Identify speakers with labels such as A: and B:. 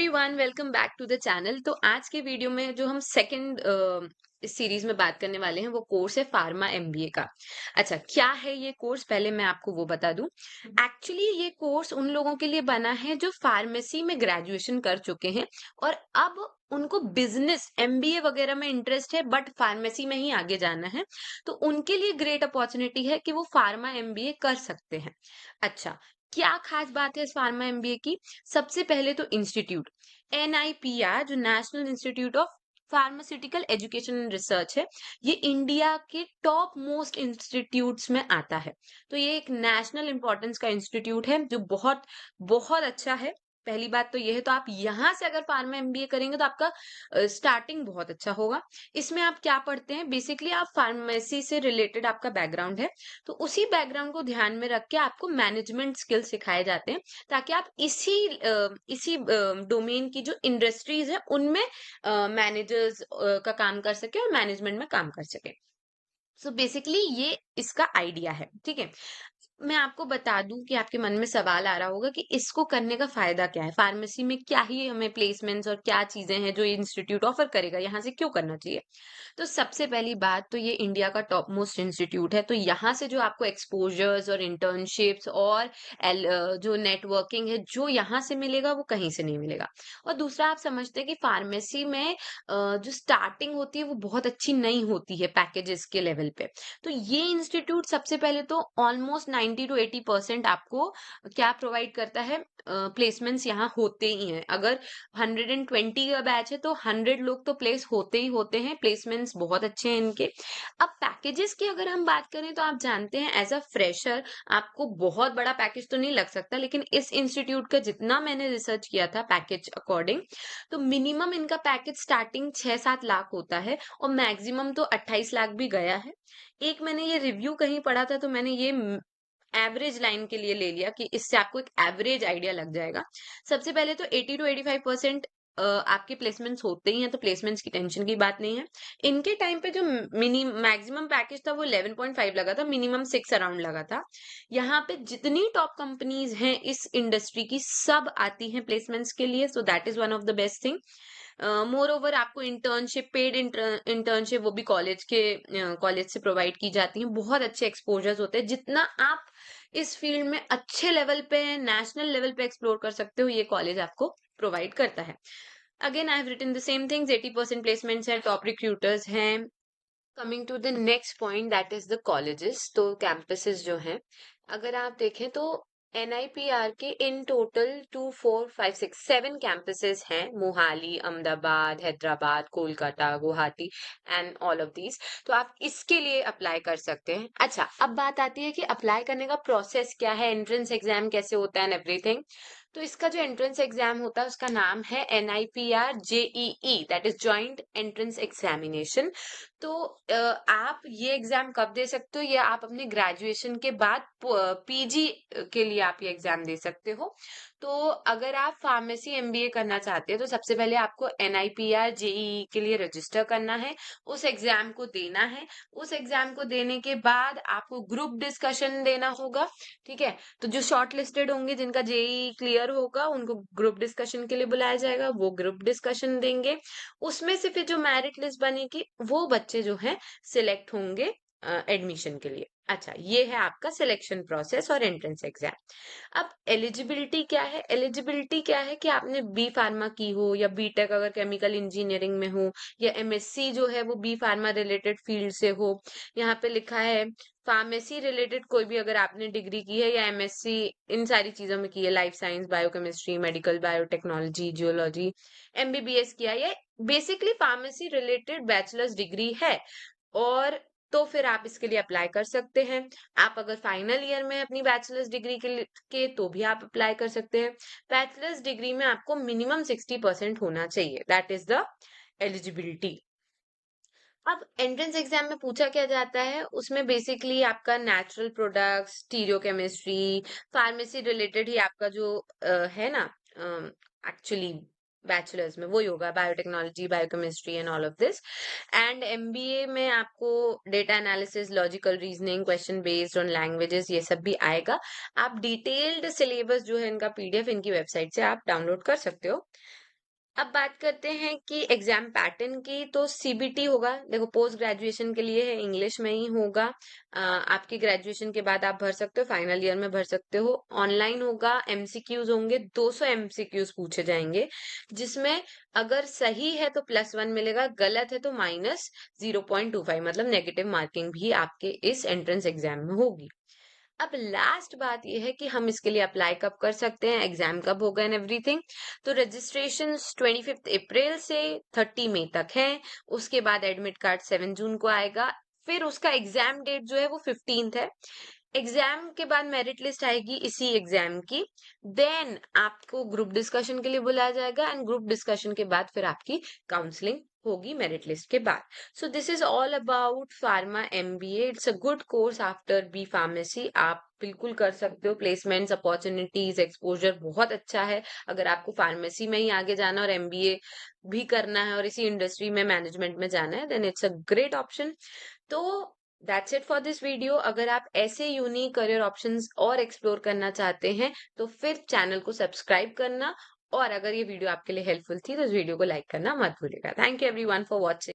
A: Everyone, welcome back to the channel. तो आज के वीडियो में जो हम सेकंड इस सीरीज में बात करने वाले हैं वो कोर्स है फार्मा एमबीए का। अच्छा, क्या है ये कोर्स, पहले मैं आपको वो बता दूं। एक्चुअली ये कोर्स उन लोगों के लिए बना है जो फार्मेसी में ग्रेजुएशन कर चुके हैं और अब उनको बिजनेस एमबीए वगैरह में इंटरेस्ट है बट फार्मेसी में ही आगे जाना है। तो उनके लिए ग्रेट अपॉर्चुनिटी है कि वो फार्मा एमबीए कर सकते हैं। अच्छा, क्या खास बात है इस फार्मा एमबीए की? सबसे पहले तो इंस्टीट्यूट एनआईपीआर, जो national institute of pharmaceutical education and research है, ये इंडिया के टॉप मोस्ट इंस्टीट्यूट्स में आता है। तो ये एक नेशनल इंपॉर्टेंस का इंस्टीट्यूट है जो बहुत बहुत अच्छा है। पहली बात तो ये है, तो आप यहाँ से अगर फार्मा एमबीए करेंगे तो आपका स्टार्टिंग बहुत अच्छा होगा। इसमें आप क्या पढ़ते हैं? बेसिकली आप फार्मेसी से रिलेटेड आपका बैकग्राउंड है, तो उसी बैकग्राउंड को ध्यान में रख के आपको मैनेजमेंट स्किल्स सिखाए जाते हैं, ताकि आप इसी डोमेन की जो इंडस्ट्रीज है उनमें मैनेजर्स का काम कर सके और मैनेजमेंट में काम कर सके। सो बेसिकली ये इसका आइडिया है, ठीक है। मैं आपको बता दूं कि आपके मन में सवाल आ रहा होगा कि इसको करने का फायदा क्या है, फार्मेसी में क्या ही हमें प्लेसमेंट्स और क्या चीजें हैं जो इंस्टीट्यूट ऑफर करेगा, यहाँ से क्यों करना चाहिए। तो सबसे पहली बात तो ये इंडिया का टॉप मोस्ट इंस्टीट्यूट है, तो यहाँ से जो आपको एक्सपोजर्स और इंटर्नशिप्स और जो नेटवर्किंग है जो यहाँ से मिलेगा वो कहीं से नहीं मिलेगा। और दूसरा, आप समझते हैं कि फार्मेसी में जो स्टार्टिंग होती है वो बहुत अच्छी नहीं होती है पैकेजेस के लेवल पे। तो ये इंस्टीट्यूट सबसे पहले तो ऑलमोस्ट 90 टू 80% आपको क्या प्रोवाइड करता है, प्लेसमेंट्स यहाँ होते ही हैं। अगर 120 का बैच है तो 100 लोग तो प्लेस होते ही होते हैं, प्लेसमेंट्स बहुत अच्छे हैं इनके। अब पैकेजेस की अगर हम बात करें तो आप जानते हैं एज अ फ्रेशर आपको बहुत बड़ा पैकेज तो नहीं लग सकता, लेकिन इस इंस्टीट्यूट का जितना मैंने रिसर्च किया था पैकेज अकॉर्डिंग, तो मिनिमम इनका पैकेज स्टार्टिंग 6-7 लाख होता है और मैक्सिमम तो 28 लाख भी गया है। एक मैंने ये रिव्यू कहीं पढ़ा था, तो मैंने ये एवरेज लाइन के लिए ले लिया कि इससे आपको एक एवरेज आइडिया लग जाएगा। सबसे पहले तो 80 टू 85% आपके प्लेसमेंट्स होते ही हैं, तो प्लेसमेंट्स की टेंशन की बात नहीं है। इनके टाइम पे जो मिनी मैक्सिमम पैकेज था वो 11.5 लगा था, मिनिमम 6 अराउंड लगा था। यहाँ पे जितनी टॉप कंपनीज हैं इस इंडस्ट्री की सब आती हैं प्लेसमेंट्स के लिए, so that is one of the best thing. More over आपको इंटर्नशिप, पेड इंटर्नशिप वो भी कॉलेज से प्रोवाइड की जाती है। बहुत अच्छे एक्सपोजर्स होते हैं, जितना आप इस फील्ड में अच्छे लेवल पे, नेशनल लेवल पे एक्सप्लोर कर सकते हो, ये कॉलेज आपको प्रोवाइड करता है। Again I have written the same things, 80% placements हैं, टॉप रिक्रूटर्स हैं। Coming to the next point, that is the colleges. तो कैंपसेस जो हैं, अगर आप देखें तो एनआईपीआर के इन टोटल 2 4 5 6 7 कैंपसेस हैं, Mohali, Ahmedabad, Hyderabad, Kolkata, Guwahati and all of these. तो आप इसके लिए अप्लाई कर सकते हैं। अच्छा, अब बात आती है कि अप्लाई करने का प्रोसेस क्या है, एंट्रेंस एग्जाम कैसे होता है एंड एवरीथिंग। तो इसका जो एंट्रेंस एग्जाम होता है उसका नाम है NIPER JEE, that is joint entrance examination. तो आप ये एग्जाम कब दे सकते हो? ये आप अपने ग्रेजुएशन के बाद पीजी के लिए आप ये एग्जाम दे सकते हो। तो अगर आप फार्मेसी एमबीए करना चाहते हैं तो सबसे पहले आपको एनआईपीआर जेईई के लिए रजिस्टर करना है, उस एग्जाम को देना है। उस एग्जाम को देने के बाद आपको ग्रुप डिस्कशन देना होगा, ठीक है। तो जो शॉर्ट लिस्टेड होंगे, जिनका जेईई क्लियर होगा, उनको ग्रुप डिस्कशन के लिए बुलाया जाएगा, वो ग्रुप डिस्कशन देंगे। उसमें से फिर जो मेरिट लिस्ट बनेगी वो बच्चे जो हैं सिलेक्ट होंगे एडमिशन के लिए। अच्छा, ये है आपका सिलेक्शन प्रोसेस और एंट्रेंस एग्जाम। अब एलिजिबिलिटी क्या है? एलिजिबिलिटी क्या है कि आपने बी फार्मा की हो या बीटेक अगर केमिकल इंजीनियरिंग में हो, या एमएससी जो है वो बी फार्मा रिलेटेड फील्ड से हो। यहाँ पे लिखा है फार्मेसी रिलेटेड कोई भी अगर आपने डिग्री की है या एमएससी इन सारी चीजों में की है, life science, biochemistry, medical, biotechnology, geology, MBBS किया, या basically pharmacy related bachelors degree है, और तो फिर आप इसके लिए अप्लाई कर सकते हैं। आप अगर फाइनल ईयर में अपनी बैचलर्स डिग्री के तो भी आप अप्लाई कर सकते हैं। बैचलर्स डिग्री में आपको मिनिमम 60% होना चाहिए, दैट इज द एलिजिबिलिटी। अब एंट्रेंस एग्जाम में पूछा क्या जाता है, उसमें बेसिकली आपका natural products, stereochemistry, pharmacy related ही आपका जो है ना, एक्चुअली बैचलर्स में वही होगा, biotechnology, biochemistry and all of this. And MBA में आपको data analysis, logical reasoning, question based on languages, ये सब भी आएगा। आप डिटेल्ड सिलेबस जो है इनका पीडीएफ इनकी वेबसाइट से आप डाउनलोड कर सकते हो। अब बात करते हैं कि एग्जाम पैटर्न की। तो सीबीटी होगा, देखो पोस्ट ग्रेजुएशन के लिए है, इंग्लिश में ही होगा। आपकी ग्रेजुएशन के बाद आप भर सकते हो, फाइनल ईयर में भर सकते हो। ऑनलाइन होगा, एमसीक्यूज होंगे, 200 एमसीक्यूज पूछे जाएंगे, जिसमें अगर सही है तो +1 मिलेगा, गलत है तो -0.25, मतलब नेगेटिव मार्किंग भी आपके इस एंट्रेंस एग्जाम में होगी। अब लास्ट बात ये है कि हम इसके लिए अप्लाई कब कर सकते हैं, एग्जाम कब होगा एंड एवरीथिंग। तो रजिस्ट्रेशन 25 अप्रैल से 30 मई तक है। उसके बाद एडमिट कार्ड 7 जून को आएगा। फिर उसका एग्जाम डेट जो है वो 15th है। एग्जाम के बाद मेरिट लिस्ट आएगी इसी एग्जाम की। देन आपको ग्रुप डिस्कशन के लिए बुलाया जाएगा, एंड ग्रुप डिस्कशन के बाद फिर आपकी काउंसलिंग होगी मेरिट लिस्ट के बाद। So this is all about pharma MBA. It's a good course after B pharmacy. आप बिल्कुल कर सकते हो, प्लेसमेंट्स, अपॉर्चुनिटीज, एक्सपोजर बहुत अच्छा है। अगर आपको फार्मेसी में ही आगे जाना और एमबीए भी करना है और इसी इंडस्ट्री में मैनेजमेंट में जाना है, then it's a great option. तो that's it for this video. अगर आप ऐसे यूनिक करियर ऑप्शंस और एक्सप्लोर करना चाहते हैं तो फिर चैनल को सब्सक्राइब करना, और अगर ये वीडियो आपके लिए हेल्पफुल थी तो इस वीडियो को लाइक करना मत भूलिएगा। Thank you everyone for watching.